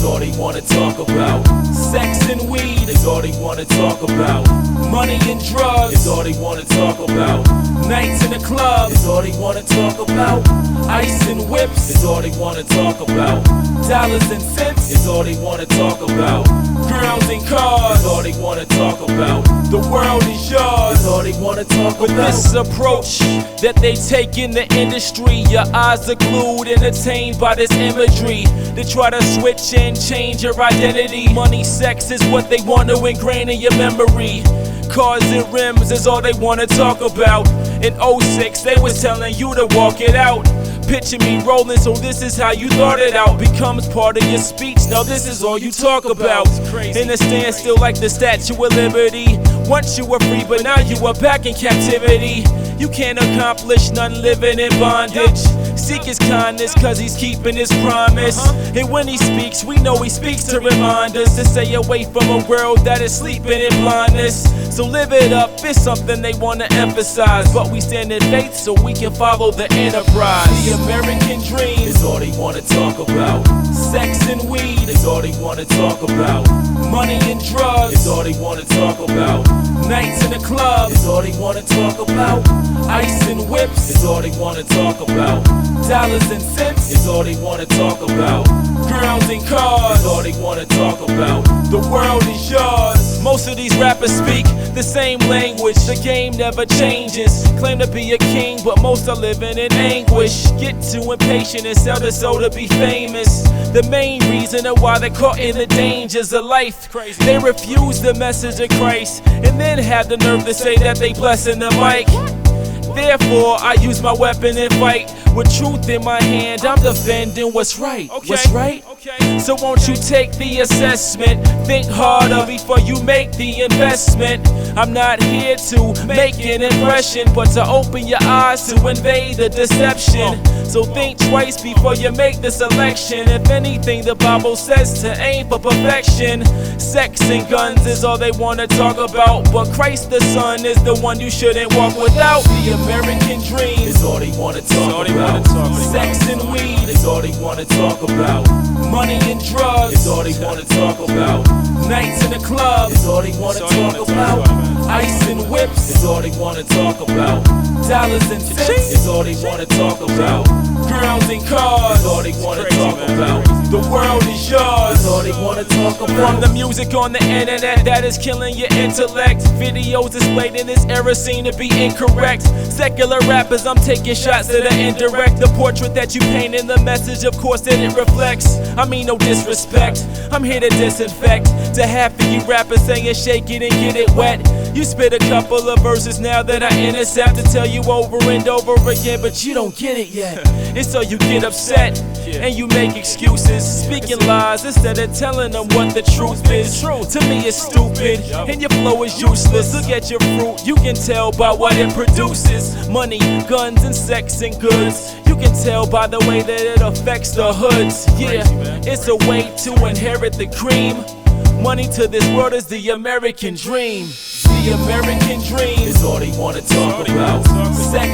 is all they wanna talk about. Sex and weed is all they wanna talk about. Money and drugs is all they wanna talk about. Nights in the club is all they wanna talk about. Ice and whips is all they wanna talk about. Dollars and cents is all they wanna talk about. Girls and cars is all they wanna talk about. The world is yours is all they wanna talk about. With this approach that they take in the industry, your eyes are glued, entertained by this imagery. They try to switch and change your identity. Money, sex is what they want to ingrain in your memory. Cars and rims is all they wanna talk about. In 06 they was telling you to walk it out. Picture me rolling, so this is how you thought it out. Becomes part of your speech, now this is all you talk about. In a standstill like the Statue of Liberty. Once you were free, but now you are back in captivity. You can't accomplish none living in bondage. Seek his kindness, cause he's keeping his promise. And when he speaks, we know he speaks to remind us to stay away from a world that is sleeping in blindness. So live it up, it's something they wanna emphasize. But we stand in faith so we can follow the enterprise. The American dream is all they wanna talk about. Sex and weed is all they wanna talk about. Money and drugs is all they wanna talk about. Nights in the club is all they wanna talk about. Ice and whips is all they wanna talk about. Dollars and cents is all they wanna talk about. Girls and cars is all they wanna talk about. The world is yours. Most of these rappers speak the same language. The game never changes. Claim to be a king, but most are living in anguish. Get too impatient and sell their soul to be famous. The main reason of why they're caught in the dangers of life. They refuse the message of Christ and then have the nerve to say that they blessing the mic. Therefore, I use my weapon and fight. With truth in my hand, I'm defending what's right. What's right? So won't you take the assessment? Think harder before you make the investment. I'm not here to make an impression, but to open your eyes to invade the deception. So think twice before you make the selection. If anything, the Bible says to aim for perfection. Sex and guns is all they wanna talk about, but Christ the Son is the one you shouldn't walk without. The American dream is all they wanna talk about. Sex and weed is all they wanna talk about. Money and drugs is all they wanna talk about. Nights in the club is all they wanna talk about. Ice and whips is all they wanna talk about. Dollars and cents is all they wanna talk about. Girls and cars is all they wanna talk about. The world is yours is all they wanna talk about. From the music on the internet that is killing your intellect. Videos displayed in this era seem to be incorrect. Secular rappers, I'm taking shots that are indirect. The portrait that you paint in the message, of course, that it reflects. I mean no disrespect, I'm here to disinfect. To half of you rappers saying shake it and get it wet. You spit a couple of verses now that I intercept to tell you over and over again, but you don't get it yet. It's so you get upset and you make excuses, speaking lies instead of telling them what the truth is. To me it's stupid and your flow is useless. Look at your fruit, you can tell by what it produces. Money, guns and sex and goods. You can tell by the way that it affects the hoods. Yeah, it's a way to inherit the cream. Money to this world is the American dream. The American dream is all they wanna talk about. Sex